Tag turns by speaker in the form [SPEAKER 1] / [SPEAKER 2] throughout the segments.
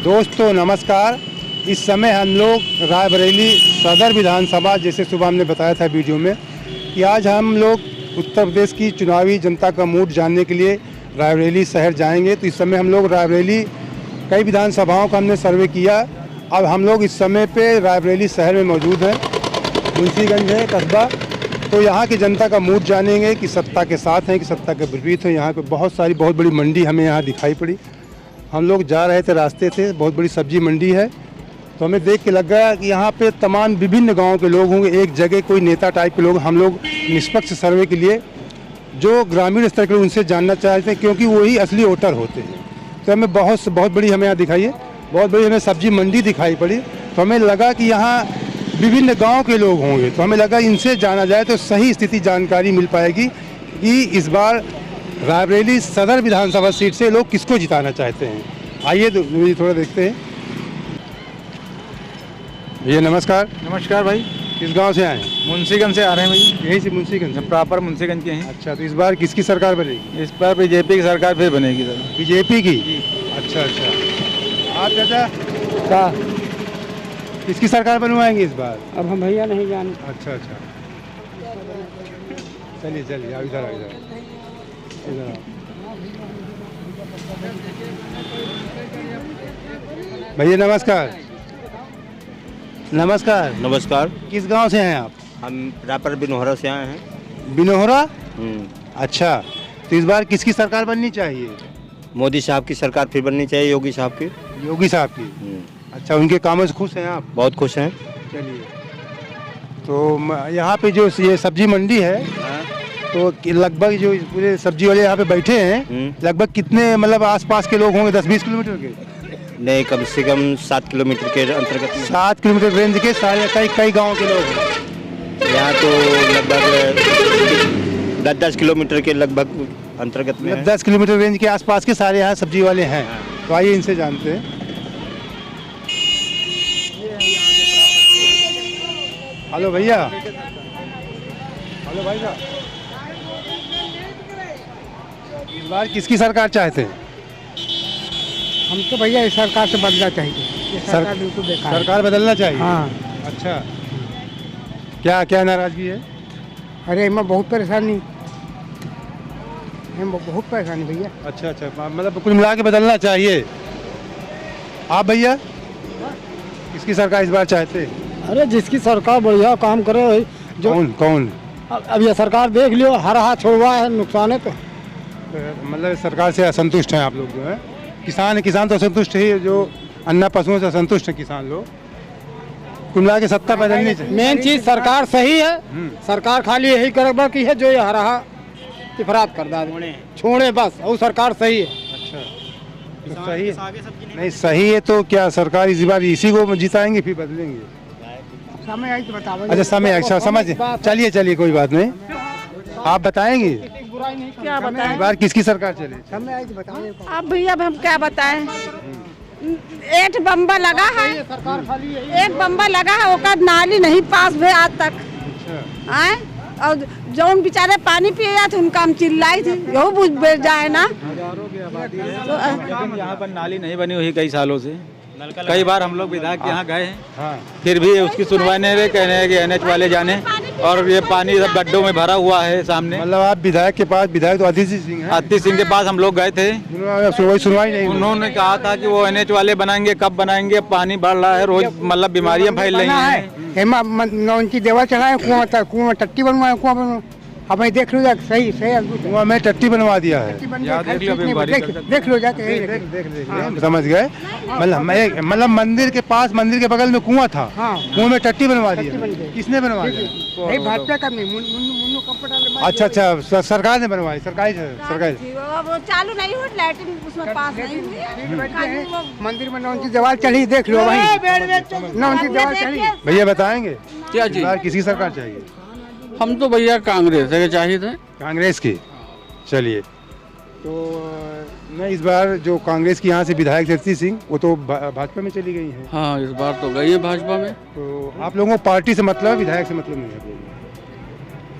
[SPEAKER 1] दोस्तों नमस्कार। इस समय हम लोग रायबरेली सदर विधानसभा, जैसे सुबह हमने बताया था वीडियो में कि आज हम लोग उत्तर प्रदेश की चुनावी जनता का मूड जानने के लिए रायबरेली शहर जाएंगे। तो इस समय हम लोग रायबरेली कई विधानसभाओं का हमने सर्वे किया। अब हम लोग इस समय पे रायबरेली शहर में मौजूद हैं। मुंशीगंज है कस्बा। तो यहाँ की जनता का मूड जानेंगे कि सत्ता के साथ हैं कि सत्ता के विपरीत हैं। यहाँ पे बहुत बड़ी मंडी हमें यहाँ दिखाई पड़ी। हम लोग जा रहे थे, रास्ते थे, बहुत बड़ी सब्जी मंडी है। तो हमें देख के लग गया कि यहाँ पे तमाम विभिन्न गांव के लोग होंगे, एक जगह कोई नेता टाइप के लोग। हम लोग निष्पक्ष सर्वे के लिए जो ग्रामीण स्तर के उनसे जानना चाहते हैं, क्योंकि वही असली वोटर होते हैं। तो हमें बहुत बड़ी हमें यहाँ दिखाई है, बहुत बड़ी हमें सब्जी मंडी दिखाई पड़ी। तो हमें लगा कि यहाँ विभिन्न गाँव के लोग होंगे। तो हमें लगा इनसे जाना जाए तो सही स्थिति जानकारी मिल पाएगी कि इस बार रायबरेली सदर विधानसभा सीट से लोग किसको जिताना चाहते हैं। आइए तो थोड़ा देखते हैं। भैया नमस्कार।
[SPEAKER 2] नमस्कार भाई।
[SPEAKER 1] किस गांव से आए हैं?
[SPEAKER 2] मुंशीगंज से आ रहे हैं भाई।
[SPEAKER 1] यहीं से मुंशीगंज से?
[SPEAKER 2] प्रॉपर मुंशीगंज के हैं।
[SPEAKER 1] अच्छा, तो इस बार किसकी सरकार बनेगी?
[SPEAKER 2] इस बार बीजेपी की सरकार फिर बनेगी सर।
[SPEAKER 1] बीजेपी की? अच्छा। आप चाचा
[SPEAKER 3] का
[SPEAKER 1] किसकी सरकार बनवाएंगे इस बार?
[SPEAKER 3] अब हम भैया नहीं जानते।
[SPEAKER 1] अच्छा। चलिए इधर भैया नमस्कार। किस गांव से हैं आप?
[SPEAKER 4] हम प्रॉपर बिनोहरा से आए हैं।
[SPEAKER 1] बिनोहरा? अच्छा, तो इस बार किसकी सरकार बननी चाहिए?
[SPEAKER 4] मोदी साहब की सरकार फिर बननी चाहिए, योगी साहब की।
[SPEAKER 1] योगी साहब की? अच्छा, उनके कामों से खुश हैं आप?
[SPEAKER 4] बहुत खुश हैं।
[SPEAKER 1] चलिए, तो यहाँ पे जो ये सब्जी मंडी है, तो लगभग जो पूरे सब्जी वाले यहाँ पे बैठे हैं, लगभग कितने मतलब आसपास के लोग होंगे? 10-20 किलोमीटर के?
[SPEAKER 4] नहीं, कम से कम 7 किलोमीटर के अंतर्गत।
[SPEAKER 1] 7 किलोमीटर रेंज के सारे कई गाँव के लोग हैं
[SPEAKER 4] यहाँ। तो लगभग 10 किलोमीटर के लगभग अंतर्गत में
[SPEAKER 1] 10 किलोमीटर रेंज के आसपास के सारे यहाँ सब्जी वाले हैं। तो आइए इनसे जानते हैं। हेलो भैया। हेलो भाई साहब, इस बार किसकी सरकार चाहते हैं?
[SPEAKER 3] हम तो भैया इस सरकार से बदलना चाहिए। ये सरकार बिल्कुल बेकार है।
[SPEAKER 1] सरकार बदलना चाहिए?
[SPEAKER 3] हाँ।
[SPEAKER 1] अच्छा, क्या नाराजगी है?
[SPEAKER 3] अरे मैं बहुत परेशानी भैया।
[SPEAKER 1] अच्छा, मतलब कुल मिला के बदलना चाहिए। आप भैया किसकी सरकार इस बार चाहते हैं?
[SPEAKER 3] अरे जिसकी सरकार बढ़िया काम करे जो।
[SPEAKER 1] कौन?
[SPEAKER 3] अब ये सरकार देख लियो, हर हाथ छोड़वा है, नुकसान है। तो
[SPEAKER 1] मतलब सरकार से असंतुष्ट हैं आप लोग जो है? किसान तो असंतुष्ट ही, जो अन्ना पशुओं से असंतुष्ट है किसान लोग। कुल मिला के सत्ता बदलनी चाहिए।
[SPEAKER 3] मेन चीज सरकार सही है। सरकार खाली यही करे की है जो ये हरा इफरात कर छोड़े बस, और सरकार सही है।
[SPEAKER 1] अच्छा, तो सही है? नहीं सही है तो क्या सरकार इस बार इसी को जिताएंगे फिर बदलेंगे?
[SPEAKER 3] समय आई तो बताओ।
[SPEAKER 1] अच्छा, समय अच्छा समझ। चलिए कोई बात नहीं, आप बताएंगे
[SPEAKER 5] क्या बताएं?
[SPEAKER 1] इस बार किसकी सरकार चले?
[SPEAKER 3] समय आई तो बताओ।
[SPEAKER 5] अब भैया हम क्या बताएं? एक बम्बा लगा है, एक बम्बा लगा है, ओका नाली नहीं पास हुए आज तक। आए और जौन बेचारे पानी पिए जाते उनका हम चिल्लाई थी, यही बुझ जाए ना।
[SPEAKER 2] हजारों की आबादी है, यहाँ पर नाली नहीं बनी हुई कई सालों से। कई बार हम लोग विधायक के यहाँ गए हैं, फिर भी उसकी सुनवाई नहीं रही। कहने हैं कि NH वाले जाने, और ये पानी सब गड्ढों में भरा हुआ है सामने।
[SPEAKER 1] मतलब आप विधायक के पास, विधायक तो अतिथि सिंह हैं?
[SPEAKER 2] अतिथि सिंह के पास हम लोग गए थे,
[SPEAKER 1] सुनवाई नहीं।
[SPEAKER 2] उन्होंने कहा था कि वो NH वाले बनाएंगे, कब बनाएंगे? पानी बढ़ रहा है रोज, मतलब बीमारियां फैल रही हैं।
[SPEAKER 3] उनकी देवा चढ़ाए, कुआं में टट्टी बनवाए, कुआं बनवा। अब मैं देख लो जाके सही
[SPEAKER 1] कुआं में टट्टी बनवा दिया है।
[SPEAKER 3] देख लो जाके।
[SPEAKER 1] देख समझ गए। मतलब मंदिर के पास, मंदिर के बगल में कुआं था, कुआं में टट्टी बनवा दिया। किसने बनवा दिया?
[SPEAKER 3] भाजपा का नहीं,
[SPEAKER 1] अच्छा, सरकार ने बनवाई। सरकारी
[SPEAKER 5] वो चालू नहीं हुई, लैट्रिन उसमें पास नहीं हुई।
[SPEAKER 3] मंदिर में नौन की दीवार चढ़ी, देख लो भाई, नौन की दीवार चढ़ी।
[SPEAKER 1] भैया बताएंगे
[SPEAKER 6] क्या चीज?
[SPEAKER 1] किसकी सरकार चाहिए?
[SPEAKER 6] हम तो भैया कांग्रेस के चाहिए थे।
[SPEAKER 1] कांग्रेस की? चलिए, तो मैं इस बार जो कांग्रेस की यहाँ से विधायक अतिथि सिंह, वो तो भाजपा में चली गई है।
[SPEAKER 6] हाँ, इस बार तो गई है भाजपा में।
[SPEAKER 1] तो आप लोगों को पार्टी से मतलब, विधायक से मतलब नहीं है?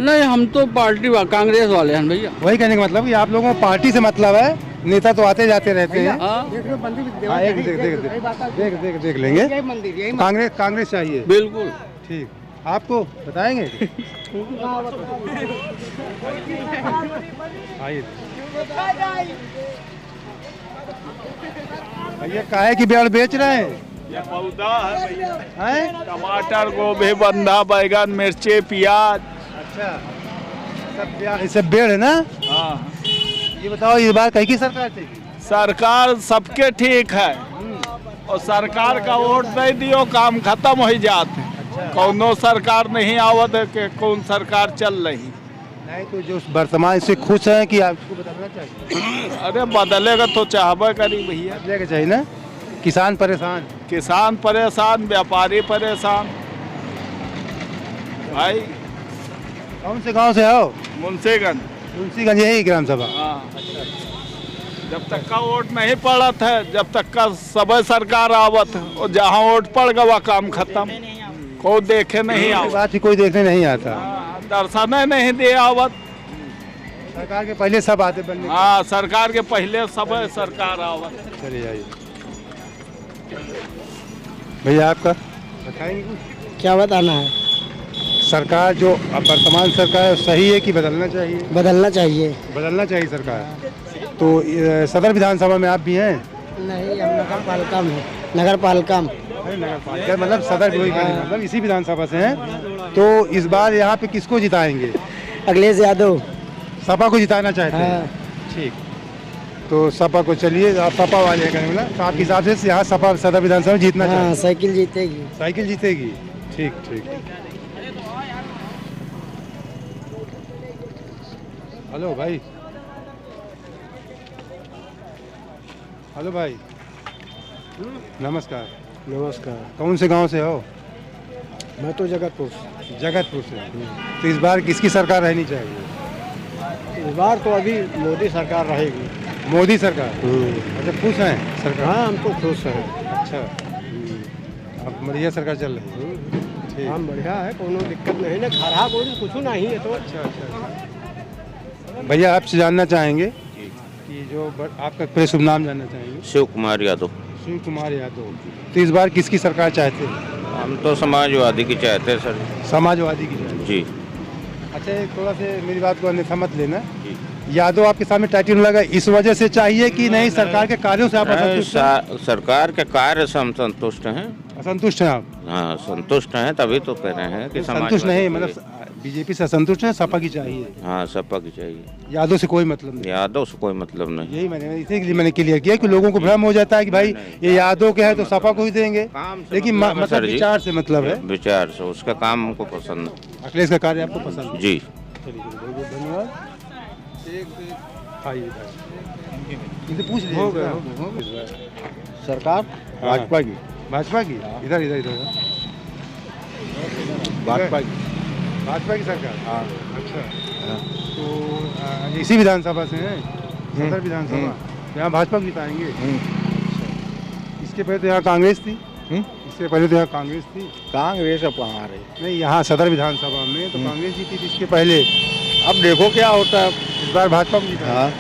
[SPEAKER 6] नहीं, हम तो पार्टी कांग्रेस वाले हैं भैया।
[SPEAKER 1] वही कहने का मतलब कि आप लोगों को पार्टी से मतलब है, नेता तो आते जाते रहते हैं।
[SPEAKER 6] हाँ
[SPEAKER 1] हाँ, एक देख लेंगे। कांग्रेस चाहिए।
[SPEAKER 6] बिल्कुल।
[SPEAKER 1] ठीक, आपको बताएंगे? आइए भैया, काहे की बेड़ बेच रहे हैं?
[SPEAKER 7] ये पौधा है भैया,
[SPEAKER 1] हैं?
[SPEAKER 7] टमाटर, गोभी, बंधा, बैगन, मिर्ची, प्याज।
[SPEAKER 1] अच्छा, सब बेड़ है ना?
[SPEAKER 7] हाँ,
[SPEAKER 1] ये बताओ, इस बार कहीं की सरकार थी?
[SPEAKER 7] सरकार सबके ठीक है और सरकार का वोट दे दियो, काम खत्म हो जाते। कौनो सरकार नहीं आवत है कि कौन सरकार चल रही।
[SPEAKER 1] नहीं तो जो वर्तमान से खुश हैं कि आपको बदलना चाहिए?
[SPEAKER 7] अरे बदलेगा तो चाहबे करी भैया।
[SPEAKER 1] बदलेगा चाहिए ना। किसान परेशान,
[SPEAKER 7] किसान परेशान, व्यापारी परेशान। भाई
[SPEAKER 1] कौन से गांव से हो?
[SPEAKER 7] मुंशीगंज।
[SPEAKER 1] मुंशीगंज, यही ग्राम सभा।
[SPEAKER 7] हाँ, जब तक का वोट नहीं पड़त है, जब तक का सब सरकार आवत है, और जहाँ वोट पड़ गया वह काम खत्म। कोई देखे नहीं आवत,
[SPEAKER 1] बात ही कोई देखने नहीं आता।
[SPEAKER 7] दर्शन नहीं दे आवत।
[SPEAKER 1] सरकार के पहले सब आते बनने।
[SPEAKER 7] हाँ, सरकार के पहले सब सरकार आवत।
[SPEAKER 1] चलिए आइए भैया, आपका बताएंगे कुछ?
[SPEAKER 3] क्या बताना है?
[SPEAKER 1] सरकार जो अब वर्तमान सरकार है सही है कि बदलना चाहिए?
[SPEAKER 3] बदलना चाहिए।
[SPEAKER 1] बदलना चाहिए सरकार। तो सदर विधानसभा में आप भी हैं?
[SPEAKER 3] नहीं, हम नगर पालिका में। नगर पालिका में।
[SPEAKER 1] अरे नगर पालिका मतलब सदर वही मतलब इसी विधानसभा से हैं। तो इस बार यहाँ पे किसको जिताएंगे?
[SPEAKER 3] अखिलेश यादव।
[SPEAKER 1] सपा को जिताना चाहते हैं? ठीक, तो सपा को। चलिए, आप सपा वाले हैं मतलब, तो आपके हिसाब से यहाँ सपा सदर विधानसभा में जीतना चाहते हैं?
[SPEAKER 3] साइकिल जीतेगी।
[SPEAKER 1] साइकिल जीतेगी। ठीक ठीक। हेलो भाई, हेलो भाई, नमस्कार।
[SPEAKER 3] नमस्कार।
[SPEAKER 1] कौन से गांव से हो?
[SPEAKER 3] मैं तो जगतपुर
[SPEAKER 1] से। तो इस बार किसकी सरकार रहनी चाहिए?
[SPEAKER 3] इस बार तो अभी मोदी सरकार रहेगी।
[SPEAKER 1] मोदी सरकार। अच्छा, खुश हैं सरकार?
[SPEAKER 3] हाँ, हम तो खुश हैं।
[SPEAKER 1] अच्छा, अब बढ़िया सरकार चल रही है। ठीक।
[SPEAKER 3] हम बढ़िया है, कोनो दिक्कत नहीं है, खराब हो कुछ नहीं है। तो
[SPEAKER 1] अच्छा। भैया, आपसे जानना चाहेंगे कि जो आपका पूरे शुभ नाम जानना चाहेंगे?
[SPEAKER 4] शिव कुमार यादव।
[SPEAKER 1] शिव कुमार यादव। तो इस बार किसकी सरकार चाहते हैं?
[SPEAKER 4] हम तो समाजवादी की चाहते हैं सर।
[SPEAKER 1] समाजवादी की चाहते हैं।
[SPEAKER 4] जी।
[SPEAKER 1] अच्छा, थोड़ा से मेरी बात को अन्यथा मत लेना। यादव आपके सामने टाइटल लगा, इस वजह से चाहिए कि नहीं सरकार के कार्यों से आप असंतुष्ट हैं?
[SPEAKER 4] सरकार के कार्य से हम संतुष्ट हैं।
[SPEAKER 1] असंतुष्ट हैं आप?
[SPEAKER 4] हाँ, संतुष्ट हैं, तभी तो कह रहे हैं कि
[SPEAKER 1] संतुष्ट नहीं, मतलब बीजेपी से असंतुष्ट है, सपा की चाहिए?
[SPEAKER 4] हाँ, सपा की चाहिए।
[SPEAKER 1] यादव से कोई मतलब नहीं?
[SPEAKER 4] यादव से कोई मतलब नहीं।
[SPEAKER 1] यही इसीलिए मैंने क्लियर किया कि लोगों को भ्रम हो जाता है कि भाई ये यादव के है तो सपा को ही देंगे, लेकिन मतलब विचार से मतलब है।
[SPEAKER 4] विचार से, उसका काम हमको पसंद है।
[SPEAKER 1] अखिलेश का कार्य आपको पसंद है?
[SPEAKER 4] जी।
[SPEAKER 1] चलिए, बहुत बहुत धन्यवाद। इनसे पूछ लीजिए। सरकार
[SPEAKER 3] भाजपा की।
[SPEAKER 1] भाजपा की? इधर इधर इधर
[SPEAKER 3] भाजपा
[SPEAKER 1] की सरकार। हाँ। अच्छा, तो इसी विधानसभा से हैं? सदर विधानसभा। यहाँ भाजपा को जिताएंगे? इसके पहले तो यहाँ कांग्रेस थी। इससे पहले तो यहाँ कांग्रेस थी।
[SPEAKER 3] कांग्रेस अब कहाँ रही?
[SPEAKER 1] नहीं, यहाँ सदर विधानसभा में तो कांग्रेस जीती थी इसके पहले।
[SPEAKER 3] अब देखो क्या होता है।
[SPEAKER 1] इस बार भाजपा को जिता।
[SPEAKER 3] हाँ।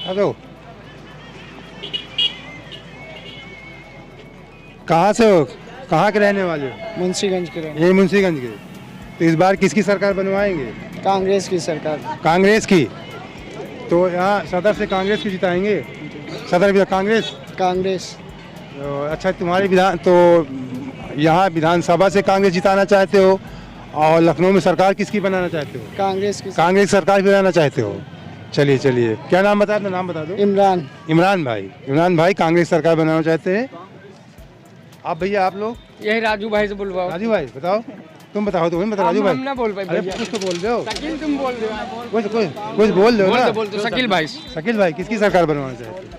[SPEAKER 1] हेलो, कहाँ से हो? कहाँ के रहने वाले हो?
[SPEAKER 3] मुंशीगंज के रहने।
[SPEAKER 1] यही मुंशीगंज के। तो इस बार किसकी सरकार बनवाएंगे?
[SPEAKER 3] कांग्रेस की सरकार।
[SPEAKER 1] कांग्रेस की। तो यहाँ सदर से कांग्रेस को जिताएंगे? सदर विधान कांग्रेस?
[SPEAKER 3] कांग्रेस।
[SPEAKER 1] तो अच्छा, तुम्हारे विधान तो यहाँ विधानसभा से कांग्रेस जिताना चाहते हो, और लखनऊ में सरकार किसकी बनाना चाहते हो?
[SPEAKER 3] कांग्रेस की।
[SPEAKER 1] कांग्रेस सरकार बनाना चाहते हो? चलिए चलिए, क्या नाम बताया? अपना नाम बता दो।
[SPEAKER 3] इमरान।
[SPEAKER 1] इमरान भाई। इमरान भाई कांग्रेस सरकार बनाना चाहते हैं। आप भैया, आप लोग?
[SPEAKER 3] यही राजू भाई से बुलवाओ।
[SPEAKER 1] राजू भाई बताओ, तुम बताओ। तो बता राजू भाई।
[SPEAKER 3] हम ना बोल पाए।
[SPEAKER 1] अरे कुछ तो बोल दो।
[SPEAKER 3] शकील, तुम बोल दो।
[SPEAKER 1] कुछ बोल दो ना।
[SPEAKER 3] बोल दो। शकील भाई।
[SPEAKER 1] शकील भाई, किसकी सरकार बनवाना चाहते हैं?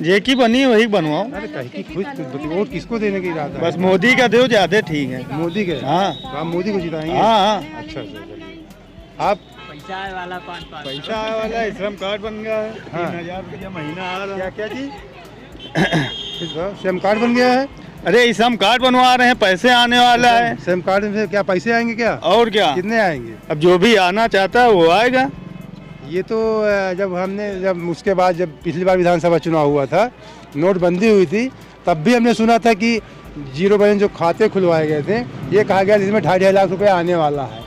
[SPEAKER 7] जे की बनी वही बनवाओ।
[SPEAKER 1] अरे कहीं की खुश वोट किसको देने की इरादा है?
[SPEAKER 7] बस मोदी का दो, ज्यादा ठीक है।
[SPEAKER 1] मोदी के?
[SPEAKER 7] हाँ।
[SPEAKER 1] तो आप मोदी को जिताएंगे?
[SPEAKER 7] हाँ।
[SPEAKER 1] अच्छा, चलिए। आप?
[SPEAKER 7] पैसा वाला श्रम कार्ड बन गया है। 3000 रुपया महीना आ रहा है।
[SPEAKER 1] क्या चीज? इस बार सिम कार्ड बन गया है।
[SPEAKER 2] अरे इस हम कार्ड बनवा रहे हैं, पैसे आने वाला है।
[SPEAKER 1] सिम कार्ड में क्या पैसे आएंगे क्या?
[SPEAKER 2] और क्या,
[SPEAKER 1] कितने आएंगे?
[SPEAKER 2] अब जो भी आना चाहता है वो आएगा।
[SPEAKER 1] ये तो जब उसके बाद जब पिछली बार विधानसभा चुनाव हुआ था, नोटबंदी हुई थी, तब भी हमने सुना था कि जीरो बैलेंस जो खाते खुलवाए गए थे, ये कहा गया जिसमें 2.5 लाख रुपए आने वाला है।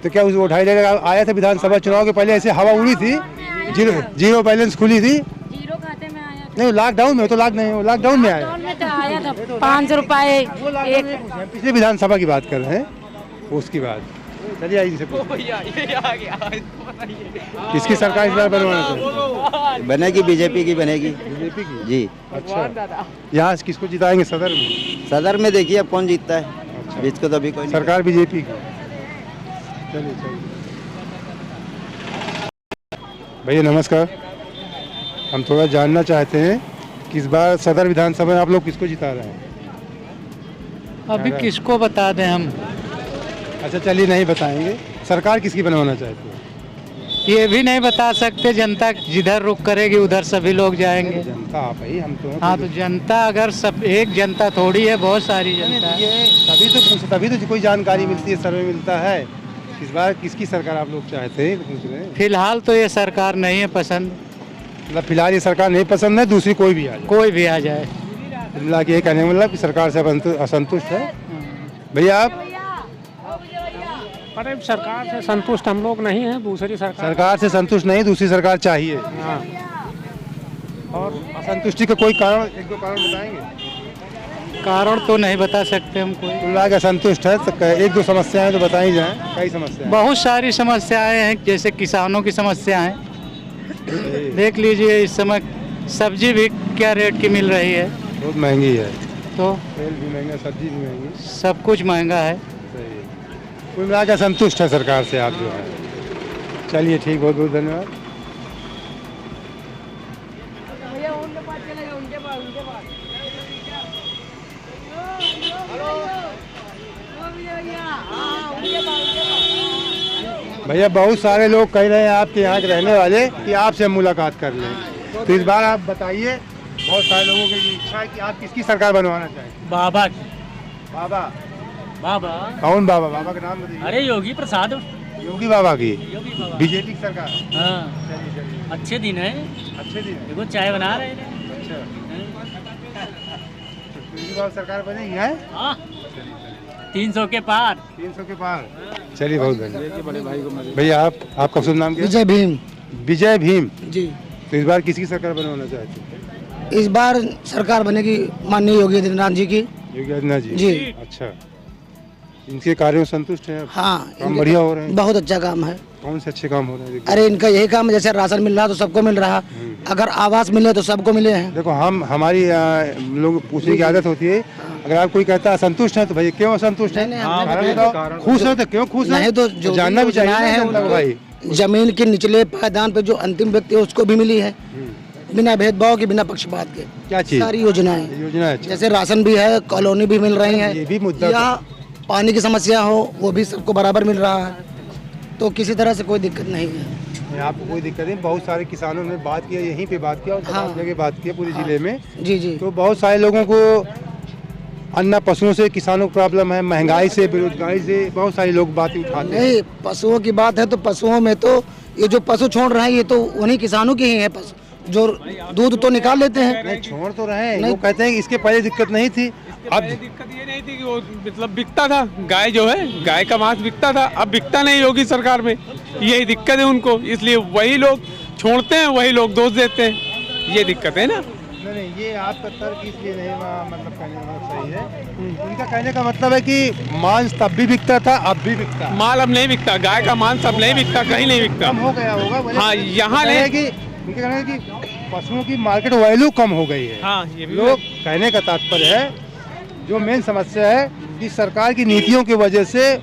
[SPEAKER 1] तो क्या वो 2.5 लाख आया था? विधानसभा चुनाव के पहले ऐसे हवा उड़ी थी, जीरो बैलेंस खुली थी।
[SPEAKER 8] जीरो खाते में आया
[SPEAKER 1] नहीं, लॉकडाउन में तो लॉकडाउन में आया।
[SPEAKER 8] में तो आया था 5 रुपए एक।
[SPEAKER 1] पिछले विधानसभा की बात कर रहे हैं, उसकी बात। चलिए इनसे किसकी सरकार इस बार बनवाना चाहिए?
[SPEAKER 4] बनेगी बीजेपी की बनेगी।
[SPEAKER 1] बीजेपी की?
[SPEAKER 4] जी।
[SPEAKER 1] अच्छा, यहाँ से किसको जिताएंगे सदर में?
[SPEAKER 4] सदर में देखिए अब कौन जीतता है।
[SPEAKER 1] अच्छा।
[SPEAKER 4] बीच को तो अभी कोई
[SPEAKER 1] सरकार बीजेपी की। चलिए भैया नमस्कार, हम थोड़ा जानना चाहते हैं कि इस बार सदर विधानसभा में आप लोग किसको जिता रहे हैं?
[SPEAKER 3] अभी किसको बता दें हम?
[SPEAKER 1] अच्छा चलिए नहीं बताएंगे। सरकार किसकी बनवाना चाहते हैं?
[SPEAKER 3] ये भी नहीं बता सकते। जनता जिधर रुख करेगी उधर सभी लोग जाएंगे।
[SPEAKER 1] जनता आप ही, हम तो हैं।
[SPEAKER 3] हाँ तो जनता अगर सब एक जनता थोड़ी है, बहुत सारी जनता है।
[SPEAKER 1] तभी तो कोई जानकारी मिलती है, सर्वे मिलता है। इस बार किसकी सरकार आप लोग चाहते हैं, पूछ रहे हैं?
[SPEAKER 3] फिलहाल तो ये सरकार नहीं है पसंद।
[SPEAKER 1] मतलब फिलहाल ये सरकार नहीं पसंद है, दूसरी कोई भी आ जाए।
[SPEAKER 3] कोई भी आ जाए।
[SPEAKER 1] मिला के ये कहने का मतलब कि सरकार से असंतुष्ट है। भैया आप?
[SPEAKER 9] अरे सरकार से संतुष्ट हम लोग नहीं हैं, दूसरी
[SPEAKER 1] सरकार से संतुष्ट नहीं, दूसरी सरकार चाहिए।
[SPEAKER 9] हाँ।
[SPEAKER 1] और असंतुष्टि का कोई कारण, 1-2 कारण बताएंगे?
[SPEAKER 3] कारण तो नहीं बता सकते हम कोई।
[SPEAKER 1] कुल के असंतुष्ट है तो 1-2 समस्याएं तो बताई जाएं। कई समस्याएं,
[SPEAKER 3] बहुत सारी समस्याएं हैं, जैसे किसानों की समस्या है। देख लीजिए इस समय सब्जी भी क्या रेट की मिल रही है,
[SPEAKER 1] बहुत महंगी है।
[SPEAKER 3] तो
[SPEAKER 1] तेल भी महंगा, सब्जी भी महंगी,
[SPEAKER 3] सब कुछ महंगा है।
[SPEAKER 1] सही। कुल मिला के संतुष्ट है सरकार से आप जो है। चलिए ठीक, बहुत बहुत धन्यवाद। भैया बहुत सारे लोग कह रहे हैं आपके यहाँ के रहने वाले कि आपसे मुलाकात कर लें, तो इस बार आप बताइए। बहुत सारे लोगों की इच्छा है कि आप किसकी सरकार बनवाना चाहें?
[SPEAKER 9] बाबा
[SPEAKER 1] बाबा?
[SPEAKER 9] बाबा
[SPEAKER 1] कौन बाबा? बाबा का नाम बताइए।
[SPEAKER 9] अरे योगी प्रसाद।
[SPEAKER 1] योगी बाबा की? बीजेपी की सरकार?
[SPEAKER 9] हाँ।
[SPEAKER 1] चलिए चलिए,
[SPEAKER 9] अच्छे दिन है,
[SPEAKER 1] अच्छे दिन है।
[SPEAKER 9] देखो चाय बना रहे हैं।
[SPEAKER 1] अच्छा, तो सरकार बनेगी है?
[SPEAKER 9] हाँ 300 के पार।
[SPEAKER 1] 300 के पार। चलिए बहुत धन्यवाद। भैया आपका शुभ नाम क्या?
[SPEAKER 3] विजय भीम।
[SPEAKER 1] विजय भीम
[SPEAKER 3] जी।
[SPEAKER 1] तो इस बार किसकी सरकार बनवाना चाहते हैं?
[SPEAKER 3] इस बार सरकार बनेगी माननीय योगी आदित्यनाथ जी की।
[SPEAKER 1] योगी आदित्यनाथ जी?
[SPEAKER 3] जी।
[SPEAKER 1] अच्छा, इनके कार्यों से संतुष्ट हैं?
[SPEAKER 3] हाँ,
[SPEAKER 1] काम बढ़िया हो रहे हैं?
[SPEAKER 3] बहुत अच्छा काम है।
[SPEAKER 1] कौन से अच्छे काम हो रहे हैं?
[SPEAKER 3] अरे इनका यही काम है, जैसे राशन मिल रहा तो सबको मिल रहा, अगर आवास मिले तो सबको मिले हैं।
[SPEAKER 1] देखो हमारी लोग पूछने की आदत होती है, अगर आप कोई कहता है असंतुष्ट है तो भाई क्यों असंतुष्ट है? खुश है तो क्यों खुश है?
[SPEAKER 3] नहीं तो जो
[SPEAKER 1] जानना भी चाहिए ना भाई।
[SPEAKER 3] जमीन के निचले पायदान पे जो अंतिम व्यक्ति है उसको भी मिली है, बिना भेदभाव के, बिना पक्षपात के।
[SPEAKER 1] क्या चीज?
[SPEAKER 3] सारी योजनाएं
[SPEAKER 1] है।
[SPEAKER 3] जैसे राशन भी है, कॉलोनी भी मिल रही है,
[SPEAKER 1] ये भी मुद्दा
[SPEAKER 3] या पानी की समस्या हो वो भी सबको बराबर मिल रहा है, तो किसी तरह से कोई दिक्कत नहीं है।
[SPEAKER 1] आपको कोई दिक्कत नहीं। बहुत सारे किसानों ने बात किया, यहीं पे बात किया और
[SPEAKER 3] हाँ।
[SPEAKER 1] जगह बात किया पूरे जिले में।
[SPEAKER 3] जी जी।
[SPEAKER 1] तो बहुत सारे लोगों को अन्ना पशुओं से किसानों को प्रॉब्लम है, महंगाई से, बेरोजगारी से, बहुत सारे लोग बातें उठाते हैं।
[SPEAKER 3] नहीं, पशुओं की बात है तो पशुओं में तो ये जो पशु छोड़ रहे हैं ये तो उन्हीं किसानों के ही है पशु, जो दूध तो निकाल लेते हैं।
[SPEAKER 1] नहीं छोड़ तो रहे हैं, वो कहते हैं कि इसके पहले दिक्कत नहीं थी। अब
[SPEAKER 10] दिक्कत ये नहीं थी कि वो मतलब बिकता था, गाय जो है गाय का मांस बिकता था, अब बिकता नहीं योगी सरकार में, यही दिक्कत है उनको, इसलिए वही लोग छोड़ते हैं, वही लोग दोष देते हैं, ये दिक्कत है ना।
[SPEAKER 1] नहीं, ये आपका तर्क इसलिए नहीं मतलब कहने का मतलब सही है। उनका कहने का मतलब है कि मांस तब भी बिकता था, अब भी बिकता है।
[SPEAKER 10] माल अब नहीं बिकता, गाय का मांस अब नहीं बिकता, कहीं नहीं बिकता,
[SPEAKER 1] कम हो गया होगा।
[SPEAKER 10] हाँ यहाँ
[SPEAKER 1] नहीं कि उनके कहना है कि पशुओं की मार्केट वैल्यू कम हो गई है।
[SPEAKER 10] हाँ ये भी
[SPEAKER 1] लोग कहने का तात्पर्य है, जो मेन समस्या है कि सरकार की नीतियों की वजह से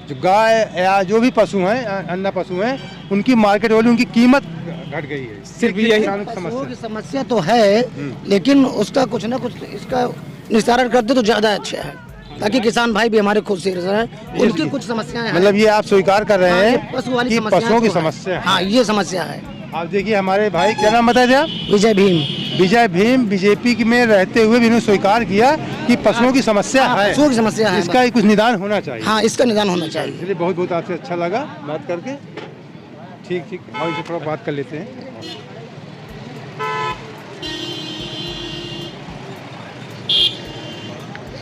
[SPEAKER 1] जो गाय या जो भी पशु हैं, अन्ना पशु हैं, उनकी मार्केट वैल्यू, उनकी कीमत घट गई है। सिर्फ यही
[SPEAKER 3] पशुओं की समस्या तो है, लेकिन उसका कुछ ना कुछ इसका निस्तारण करते तो ज्यादा अच्छा है, ताकि किसान भाई भी हमारे खुद से रहे। उनकी कुछ समस्याएं हैं।
[SPEAKER 1] मतलब ये आप स्वीकार कर रहे हैं
[SPEAKER 3] पशु
[SPEAKER 1] कि पशुओं की समस्या है।
[SPEAKER 3] हाँ ये समस्या है।
[SPEAKER 1] आप देखिए हमारे भाई, क्या नाम बताए थे आप?
[SPEAKER 3] विजय भीम।
[SPEAKER 1] विजय भीम बीजेपी में रहते हुए भी इन्होंने स्वीकार किया कि पशुओं की समस्या है,
[SPEAKER 3] पशुओं की समस्या है,
[SPEAKER 1] इसका कुछ निदान होना चाहिए।
[SPEAKER 3] हाँ, इसका निदान होना चाहिए।
[SPEAKER 1] चलिए, बहुत बहुत आपसे अच्छा लगा बात करके। ठीक हम इनसे थोड़ा बात कर लेते हैं।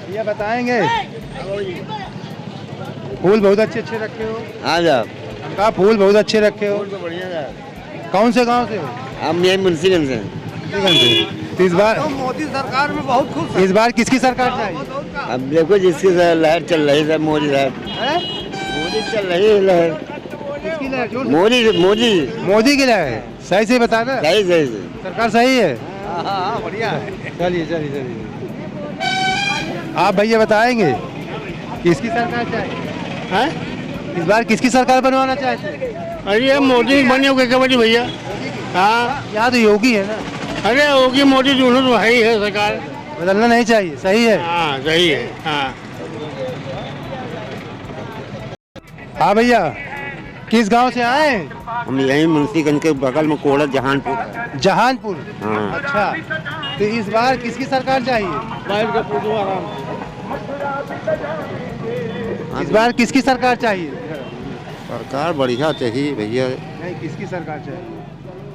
[SPEAKER 1] भैया बताएंगे, फूल बहुत अच्छे अच्छे रखे हो।
[SPEAKER 4] हाँ साहब,
[SPEAKER 1] कहा फूल बहुत अच्छे रखे हो।
[SPEAKER 4] बढ़िया।
[SPEAKER 1] कौन से गांव से हो?
[SPEAKER 4] हम यही मुंशीगंज से।
[SPEAKER 1] तो इस बार
[SPEAKER 3] मोदी सरकार में बहुत खुश
[SPEAKER 1] इस बार किसकी सरकार चाहिए?
[SPEAKER 4] अब देखो जिसकी लहर चल रही है, मोदी लहर, मोदी चल रही है लहर,
[SPEAKER 1] किसकी लहर? जोर से।
[SPEAKER 4] मोदी
[SPEAKER 1] मोदी की लहर। सही से बताना,
[SPEAKER 4] सही सही से।
[SPEAKER 1] सरकार सही है।
[SPEAKER 3] हाँ, बढ़िया है।
[SPEAKER 1] चलिए। आप भैया बताएंगे किसकी सरकार चाहिए?
[SPEAKER 3] हैं?
[SPEAKER 1] इस बार किसकी सरकार बनवाना चाहते हैं?
[SPEAKER 3] अरे मोदी बने हो क्या बड़ी भैया? हाँ,
[SPEAKER 1] यहाँ तो योगी है ना।
[SPEAKER 3] अरे होगी मोदी दोनों तो है ही है सरकार।
[SPEAKER 1] बदलना नहीं चाहिए, सही है।
[SPEAKER 3] हाँ, सही है। हाँ,
[SPEAKER 1] हाँ भैया, किस गांव से आए हैं?
[SPEAKER 4] हम यही मुंशीगंज के बगल में कोड़ा जहानपुर।
[SPEAKER 1] जहानपुर।
[SPEAKER 4] हाँ।
[SPEAKER 1] अच्छा, तो इस बार किसकी सरकार चाहिए? इस बार किसकी सरकार चाहिए?
[SPEAKER 4] सरकार बढ़िया चाहिए भैया।
[SPEAKER 1] नहीं, किसकी सरकार चाहिए?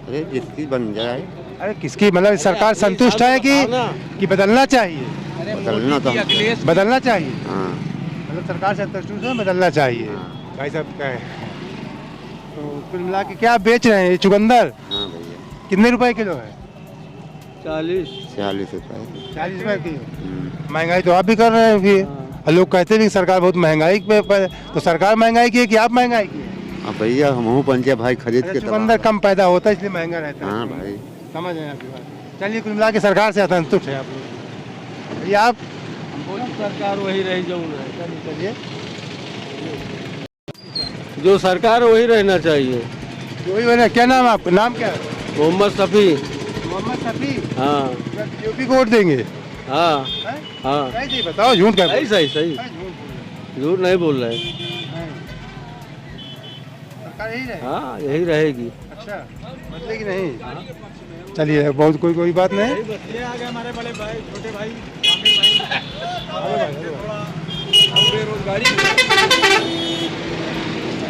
[SPEAKER 4] अरे जिसकी बन जाए।
[SPEAKER 1] अरे किसकी, मतलब सरकार संतुष्ट है कि बदलना चाहिए? बदलना चाहिए।
[SPEAKER 4] हाँ।
[SPEAKER 1] मतलब सरकार संतुष्ट है, बदलना चाहिए। भाई साहब क्या है, तो कुल मिला के क्या बेच रहे हैं ये चुकंदर?
[SPEAKER 4] हाँ भैया।
[SPEAKER 1] कितने रुपए किलो है?
[SPEAKER 4] 40 रुपए।
[SPEAKER 1] 40 रुपए किलो। महंगाई तो आप भी कर रहे हैं फिर। और लोग कहते भी कि सरकार बहुत महंगाई पे, तो सरकार महंगाई की है कि आप महंगाई की है?
[SPEAKER 4] हाँ भैया, हम पंचे भाई खरीद के
[SPEAKER 1] चुकंदर कम पैदा होता है इसलिए महंगा रहता है।
[SPEAKER 4] हाँ भाई,
[SPEAKER 1] समझ रहे हैं आपकी बात। चलिए, कुल मिला के सरकार से संतुष्ट है आप लोग? भैया आप?
[SPEAKER 2] सरकार वही रही जो
[SPEAKER 1] चलिए,
[SPEAKER 2] जो सरकार वही रहना चाहिए।
[SPEAKER 1] वही वाला। क्या नाम आपका? नाम क्या है?
[SPEAKER 2] मोहम्मद शफी।
[SPEAKER 1] मोहम्मद शफी।
[SPEAKER 2] हाँ
[SPEAKER 1] यूपी को वोट देंगे?
[SPEAKER 2] हाँ
[SPEAKER 1] हैं?
[SPEAKER 2] हाँ,
[SPEAKER 1] सही बताओ, झूठ क्या?
[SPEAKER 2] सही झूठ नहीं बोल रहे।
[SPEAKER 1] सरकार यही रहे?
[SPEAKER 2] हाँ, यही रहेगी।
[SPEAKER 1] अच्छा, बदलेगी नहीं? चलिए, बहुत कोई बात नहीं।
[SPEAKER 2] हमारे बड़े भाई, छोटे भाई,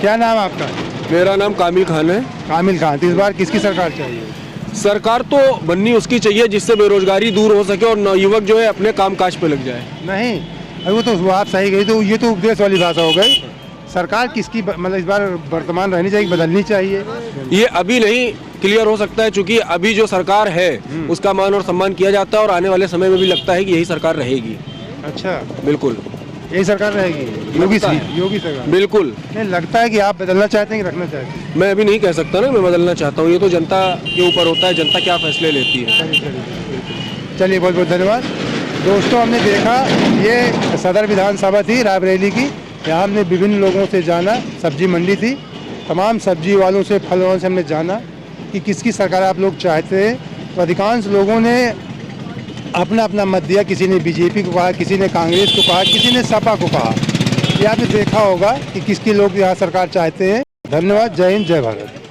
[SPEAKER 1] क्या नाम आपका?
[SPEAKER 10] मेरा नाम कामिल खान है।
[SPEAKER 1] कामिल खान। तो इस बार किसकी सरकार चाहिए?
[SPEAKER 10] सरकार तो बननी उसकी चाहिए जिससे बेरोजगारी दूर हो सके और नवयुवक जो है अपने कामकाज पे लग जाए।
[SPEAKER 1] नहीं, अरे वो तो आप सही गई, तो ये तो उपदेश वाली भाषा हो गई। सरकार किसकी मतलब इस बार वर्तमान रहनी चाहिए, बदलनी चाहिए?
[SPEAKER 10] ये अभी नहीं क्लियर हो सकता है, क्योंकि अभी जो सरकार है उसका मान और सम्मान किया जाता है और आने वाले समय में भी लगता है कि यही सरकार रहेगी।
[SPEAKER 1] अच्छा,
[SPEAKER 10] बिल्कुल
[SPEAKER 1] यही सरकार रहेगी? योगी सरकार?
[SPEAKER 10] बिल्कुल
[SPEAKER 1] नहीं, लगता है कि आप बदलना चाहते हैं कि रखना चाहते हैं?
[SPEAKER 10] मैं अभी नहीं कह सकता ना, मैं बदलना चाहता हूँ। ये तो जनता के ऊपर होता है, जनता क्या फैसले लेती है।
[SPEAKER 1] चलिए, बहुत बहुत धन्यवाद दोस्तों। हमने देखा ये सदर विधानसभा थी रायबरेली की। यहाँ हमने विभिन्न लोगों से जाना, सब्जी मंडी थी, तमाम सब्जी वालों से, फल वालों से हमने जाना कि किसकी सरकार आप लोग चाहते हैं। तो अधिकांश लोगों ने अपना अपना मत दिया। किसी ने बीजेपी को कहा, किसी ने कांग्रेस को कहा, किसी ने सपा को कहा। ये आपने देखा होगा कि किसकी लोग यहाँ सरकार चाहते हैं। धन्यवाद। जय हिंद, जय भारत।